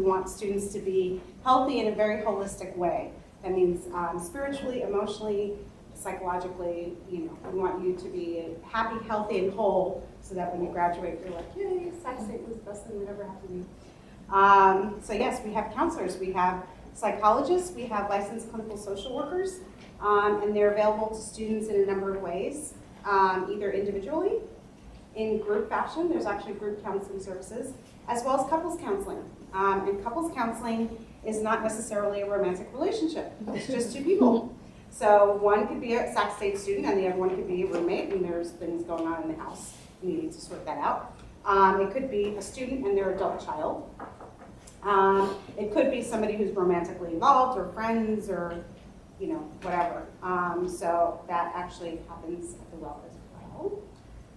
want students to be healthy in a very holistic way. That means spiritually, emotionally, psychologically, we want you to be happy, healthy, and whole so that when you graduate, you're like, yay, Sac State was the best thing that ever happened to me. So yes, we have counselors, we have psychologists, we have licensed clinical social workers, and they're available to students in a number of ways, either individually, in group fashion. There's actually group counseling services, as well as couples counseling. And couples counseling is not necessarily a romantic relationship. It's just two people. So one could be a Sac State student and the other one could be a roommate, and there's things going on in the house needing to sort that out. It could be a student and their adult child. It could be somebody who's romantically involved, or friends, or whatever. So that actually happens at the well as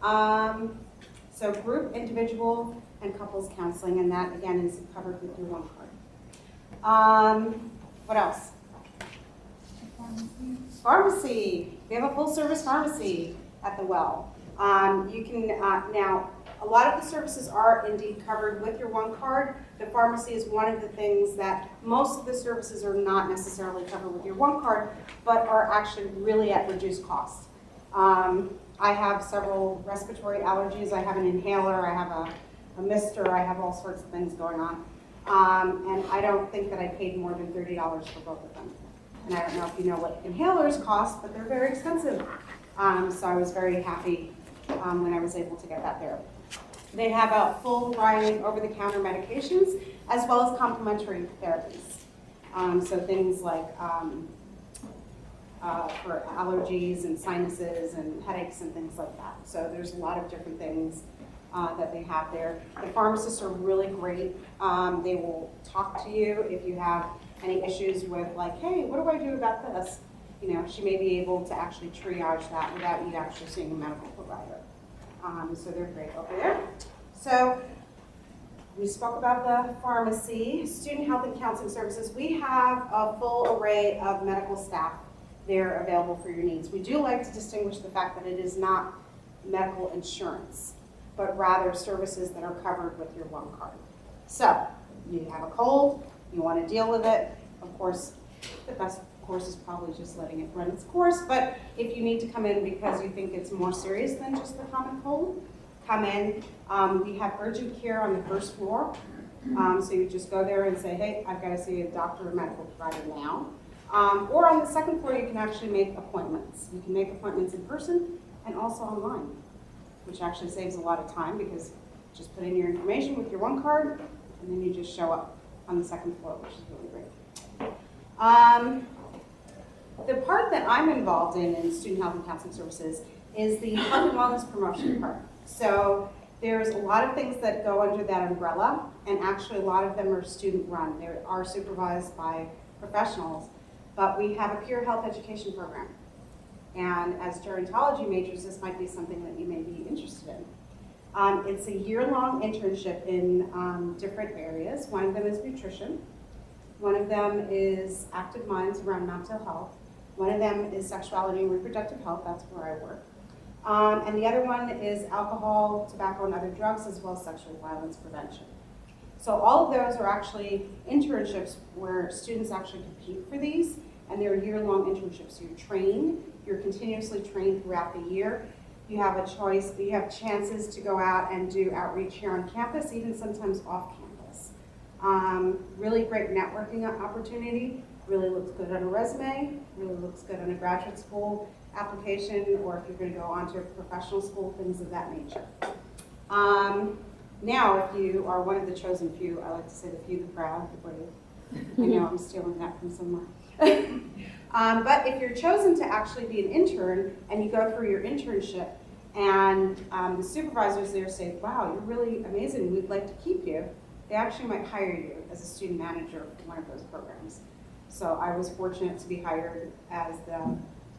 well. So group, individual, and couples counseling, and that again is covered with your one card. What else? Pharmacy. We have a full service pharmacy at the well. You can, now, a lot of the services are indeed covered with your one card. The pharmacy is one of the things that most of the services are not necessarily covered with your one card, but are actually really at reduced cost. I have several respiratory allergies. I have an inhaler, I have a mister, I have all sorts of things going on. And I don't think that I paid more than $30 for both of them. And I don't know if you know what inhalers cost, but they're very expensive. So I was very happy when I was able to get that there. They have a full variety of over-the-counter medications, as well as complementary therapies. So things like for allergies and sinuses and headaches and things like that. So there's a lot of different things that they have there. The pharmacists are really great. They will talk to you if you have any issues with, like, hey, what do I do about this? She may be able to actually triage that without you actually seeing a medical provider. So they're great over there. So we spoke about the pharmacy, student health and counseling services. We have a full array of medical staff there available for your needs. We do like to distinguish the fact that it is not medical insurance, but rather services that are covered with your one card. So you have a cold, you want to deal with it. Of course, the best course is probably just letting it run its course, but if you need to come in because you think it's more serious than just the common cold, come in. We have urgent care on the first floor, so you just go there and say, hey, I've got to see a doctor or medical provider now. Or on the second floor, you can actually make appointments. You can make appointments in person and also online, which actually saves a lot of time because just put in your information with your one card and then you just show up on the second floor, which is really great. The part that I'm involved in student health and counseling services is the health and wellness promotion part. So there's a lot of things that go under that umbrella, and actually a lot of them are student run. They are supervised by professionals, but we have a peer health education program. And as gerontology majors, this might be something that you may be interested in. It's a year-long internship in different areas. One of them is nutrition. One of them is active minds around mental health. One of them is sexuality and reproductive health. That's where I work. And the other one is alcohol, tobacco, and other drugs, as well as sexual violence prevention. So all of those are actually internships where students actually compete for these, and they're year-long internships. You're trained, you're continuously trained throughout the year. You have a choice, you have chances to go out and do outreach here on campus, even sometimes off campus. Really great networking opportunity, really looks good on a resume, really looks good on a graduate school application, or if you're going to go on to a professional school, things of that nature. Now, if you are one of the chosen few, I like to say the few, the proud, the brave. I know I'm stealing that from somewhere. But if you're chosen to actually be an intern and you go through your internship and the supervisors there say, wow, you're really amazing, we'd like to keep you, they actually might hire you as a student manager for one of those programs. So I was fortunate to be hired as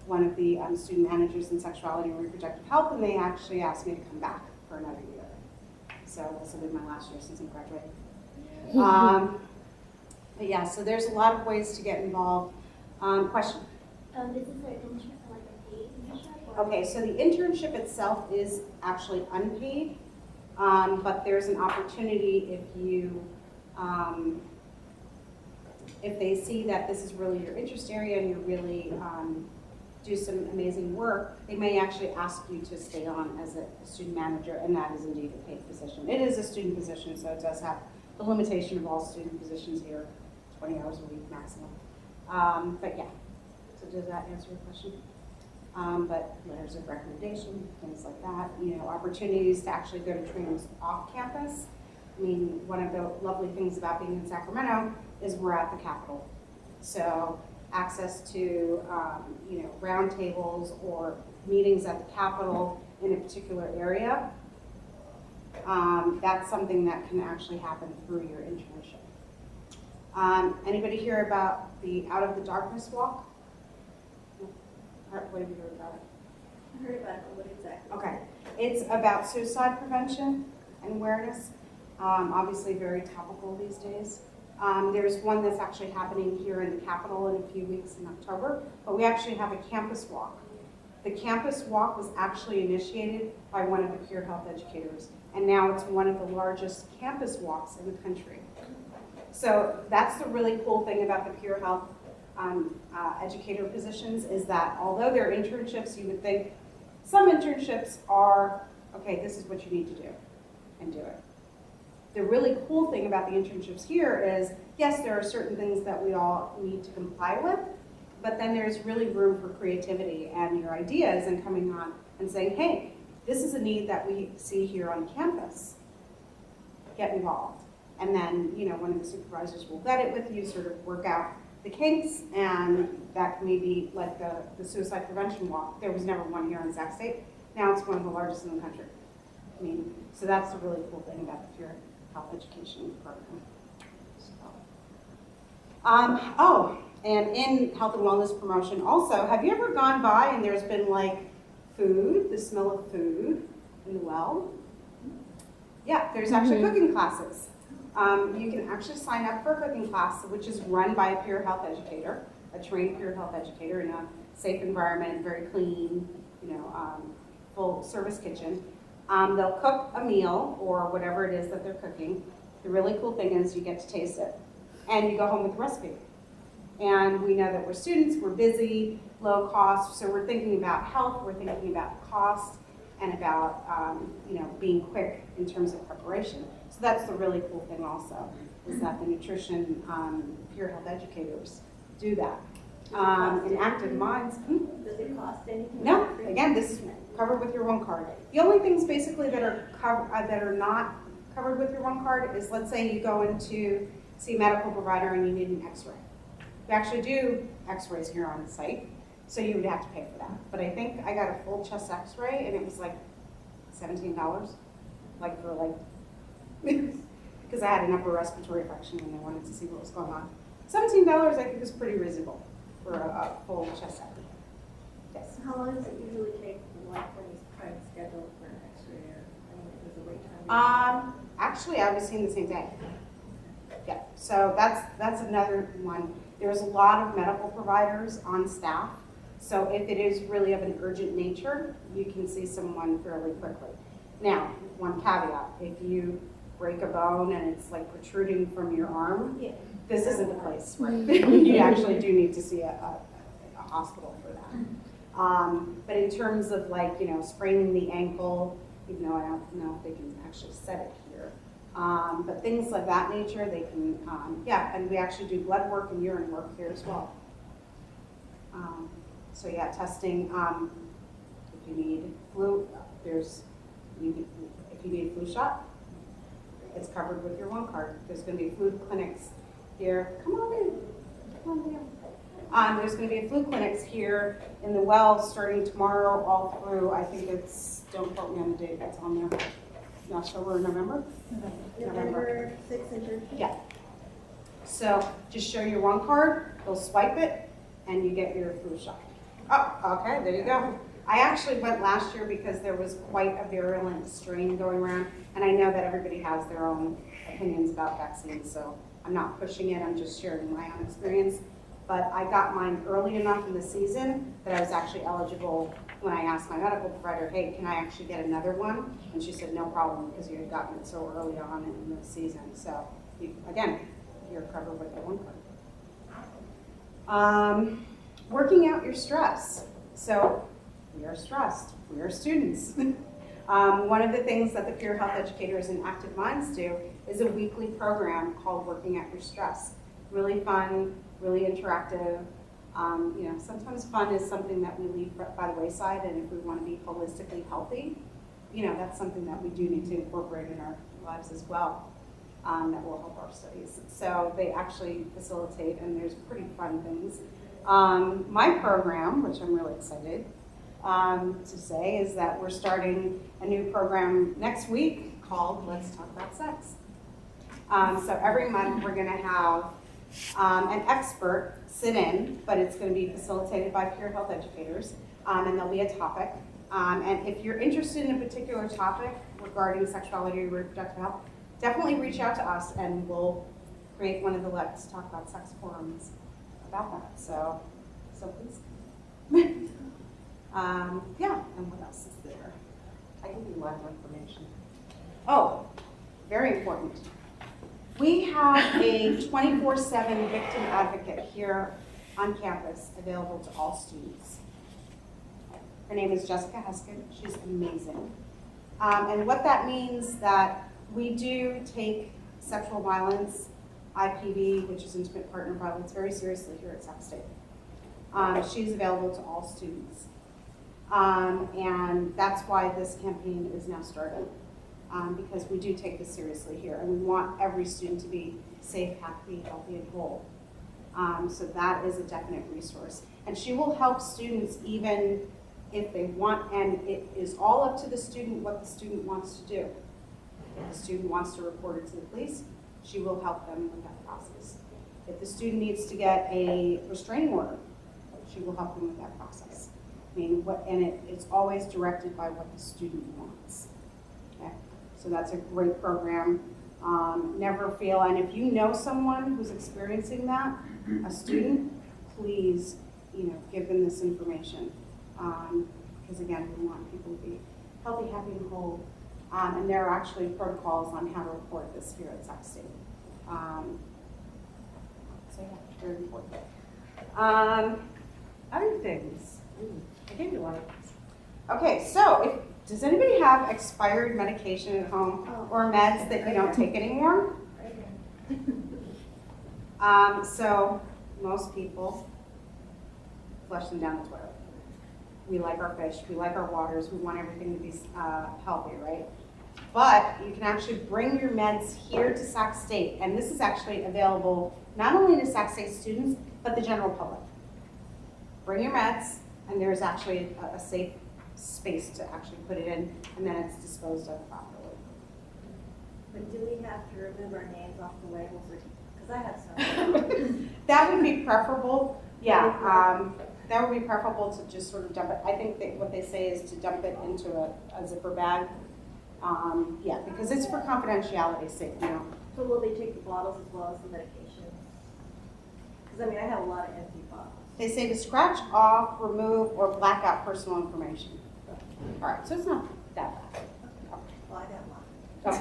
one of the student managers in sexuality and reproductive health, and they actually asked me to come back for another year. So this will be my last year since I'm graduating. But yeah, so there's a lot of ways to get involved. Question? This is an internship, like a paid internship? Okay, so the internship itself is actually unpaid, but there's an opportunity if you If they see that this is really your interest area and you really do some amazing work, they may actually ask you to stay on as a student manager, and that is indeed a paid position. It is a student position, so it does have the limitation of all student positions here, 20 hours a week maximum. But yeah, so does that answer your question? But letters of recommendation, things like that, you know, opportunities to actually go to trainings off campus. I mean, one of the lovely things about being in Sacramento is we're at the Capitol. So access to, you know, roundtables or meetings at the Capitol in a particular area, that's something that can actually happen through your internship. Anybody hear about the Out of the Darkness Walk? What have you heard about it? I heard about it, but what exactly? Okay, it's about suicide prevention and awareness. Obviously very topical these days. There's one that's actually happening here in the Capitol in a few weeks in October, but we actually have a campus walk. The campus walk was actually initiated by one of the peer health educators, and now it's one of the largest campus walks in the country. So that's the really cool thing about the peer health educator positions, is that although they're internships, you would think some internships are, okay, this is what you need to do, and do it. The really cool thing about the internships here is, yes, there are certain things that we all need to comply with, but then there's really room for creativity and your ideas and coming on and saying, hey, this is a need that we see here on campus. Get involved. And then, you know, one of the supervisors will vet it with you, sort of work out the kinks, and that may be like the suicide prevention walk. There was never one here in Sac State. Now it's one of the largest in the country. I mean, so that's the really cool thing about the peer health education program. So, and in health and wellness promotion also, have you ever gone by and there's been like food, the smell of food in the well? Yeah, there's actually cooking classes. You can actually sign up for a cooking class, which is run by a peer health educator, a trained peer health educator in a safe environment, very clean, you know, full service kitchen. They'll cook a meal or whatever it is that they're cooking. The really cool thing is you get to taste it, and you go home with the recipe. And we know that we're students, we're busy, low cost, so we're thinking about health, we're thinking about cost, and about you know, being quick in terms of preparation. So that's the really cool thing also, is that the nutrition peer health educators do that. In Active Minds. Does it cost anything? No, again, this is covered with your one card. The only things basically that are not covered with your one card is, let's say you go in to see a medical provider and you need an x-ray. We actually do x-rays here on site, so you would have to pay for that. But I think I got a full chest x-ray and it was like $17, like for like, because I had an upper respiratory infection and I wanted to see what was going on. $17 I think is pretty reasonable for a full chest x-ray. Yes. How long does it usually take, like when you try to schedule for an x-ray, or I mean, if there's a wait time? Actually, I was seen the same day. Yeah, so that's another one. There's a lot of medical providers on staff, so if it is really of an urgent nature, you can see someone fairly quickly. Now, one caveat, if you break a bone and it's like protruding from your arm, Yeah. this isn't the place. Right? You actually do need to see a hospital for that. But in terms of like, you know, spraining the ankle, even though I don't know if they can actually set it here, but things of that nature, they can, yeah, and we actually do blood work and urine work here as well. So yeah, testing, if you need flu, if you need a flu shot, it's covered with your one card. There's going to be flu clinics here. Come on in. Come on in. There's going to be flu clinics here in the well starting tomorrow all through, I think it's, don't quote me on the date that's on there, October, November? November 6th internship? Yeah. So just show your one card, they'll swipe it, and you get your flu shot. Oh, okay, there you go. I actually went last year because there was quite a virulent strain going around, and I know that everybody has their own opinions about vaccines, so I'm not pushing it, I'm just sharing my own experience. But I got mine early enough in the season that I was actually eligible when I asked my medical provider, hey, can I actually get another one? And she said, no problem, because you had gotten it so early on in the season. So, again, you're covered with the one card. Working out your stress. So we are stressed. We are students. One of the things that the peer health educators in Active Minds do is a weekly program called Working Out Your Stress. Really fun, really interactive. Sometimes fun is something that we leave by the wayside, and if we want to be holistically healthy, that's something that we do need to incorporate in our lives as well. That will help our studies. So they actually facilitate, and there's pretty fun things. My program, which I'm really excited to say, is that we're starting a new program next week called Let's Talk About Sex. So every month we're going to have an expert sit in, but it's going to be facilitated by peer health educators, and there'll be a topic. And if you're interested in a particular topic regarding sexuality or reproductive health, definitely reach out to us and we'll create one of the Let's Talk About Sex forums about that. So please. Yeah, and what else is there? I can give you a lot of information. Oh, very important. We have a 24/7 victim advocate here on campus available to all students. Her name is Jessica Heskin. She's amazing. And what that means that we do take sexual violence, IPV, which is intimate partner violence, very seriously here at Sac State. She's available to all students. And that's why this campaign is now started, because we do take this seriously here, and we want every student to be safe, happy, healthy, and whole. So that is a definite resource. And she will help students even if they want, and it is all up to the student what the student wants to do. If the student wants to report it to the police, she will help them with that process. If the student needs to get a restraining order, she will help them with that process. It's always directed by what the student wants. Okay? So that's a great program. Never feel, and if you know someone who's experiencing that, a student, please, give them this information. Because again, we want people to be healthy, happy, and whole. And there are actually protocols on how to report this here at Sac State. So yeah, very important. Other things. I gave you a lot of things. Okay, so does anybody have expired medication at home or meds that you don't take anymore? So most people flush them down the toilet. We like our fish, we like our waters, we want everything to be healthy, right? But you can actually bring your meds here to Sac State, and this is actually available not only to Sac State students, but the general public. Bring your meds, and there's actually a safe space to actually put it in, and then it's disposed of properly. But do we have to remove our names off the labels? Because I have some. That would be preferable, yeah. That would be preferable to just sort of dump it. I think what they say is to dump it into a zipper bag. Yeah, because it's for confidentiality's sake, So will they take the bottles as well as the medications? Because I have a lot of empty bottles. They say to scratch off, remove, or black out personal information. All right, so it's not that bad. Well, I got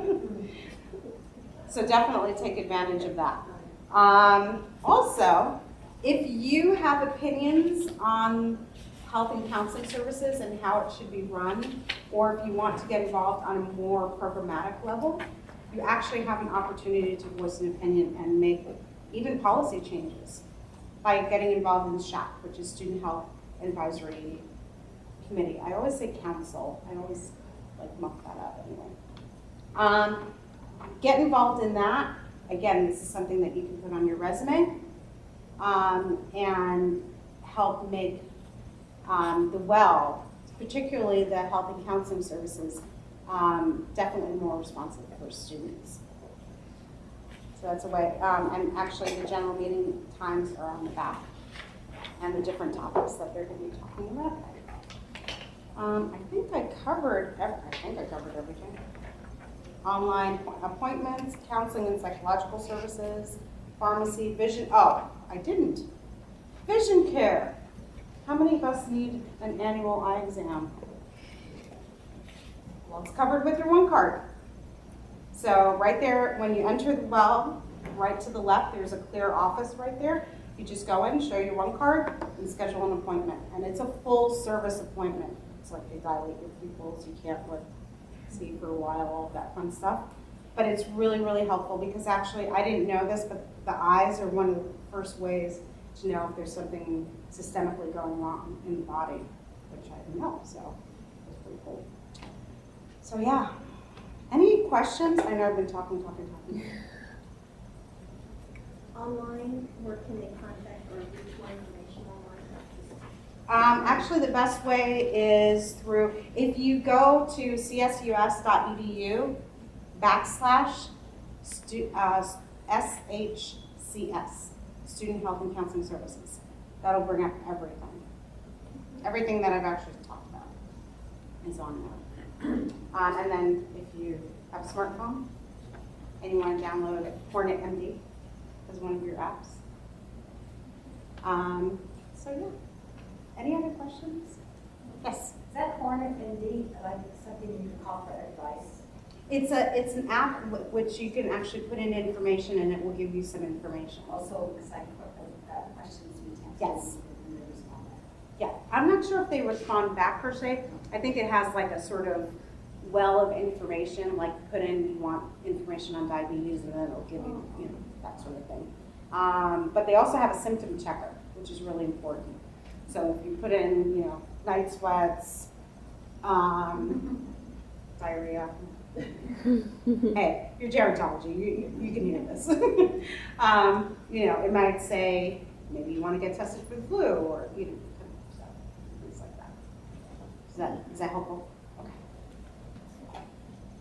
mine. So definitely take advantage of that. Also, if you have opinions on health and counseling services and how it should be run, or if you want to get involved on a more programmatic level, you actually have an opportunity to voice an opinion and make even policy changes by getting involved in SHAC, which is Student Health Advisory Committee. I always say council. I always muck that up anyway. Get involved in that. Again, this is something that you can put on your resume and help make particularly the health and counseling services, definitely more responsive for students. So that's a way, and actually the general meeting times are on the back and the different topics that they're going to be talking about. I think I covered everything. Online appointments, counseling and psychological services, pharmacy, vision. Oh, I didn't. Vision care. How many of us need an annual eye exam? Well, it's covered with your one card. So right there, when you enter the well, right to the left, there's a clear office right there. You just go in, show your one card, and schedule an appointment. And it's a full service appointment. It's like they dilate your pupils, you can't like see for a while, all that fun stuff. But it's really, really helpful because actually, I didn't know this, but the eyes are one of the first ways to know if there's something systemically going wrong in the body, which I didn't know, so it's pretty cool. So yeah, any questions? I know I've been talking. Online, where can they contact or reach more information online? Actually, the best way is through, if you go to csus.edu/SHCS, Student Health and Counseling Services. That'll bring up everything. Everything that I've actually talked about is on there. And then if you have a smartphone and you want to download Hornet MD as one of your apps. So yeah. Any other questions? Yes. Is that Hornet MD like something you can call for advice? It's an app which you can actually put in information and it will give you some information. Also, it's like questions and answers. Yes. And they respond back. Yeah, I'm not sure if they respond back per se. I think it has like a sort of well of information, like put in you want information on diabetes and then it'll give you, you know, that sort of thing. But they also have a symptom checker, which is really important. So if you put in, you know, night sweats, diarrhea. Hey, you're gerontology, you can hear this. You know, it might say maybe you want to get tested for the flu or, you know, so, things like that. Is that helpful? Okay.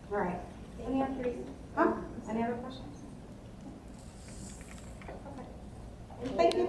All right. Any other questions? Okay. Thank you.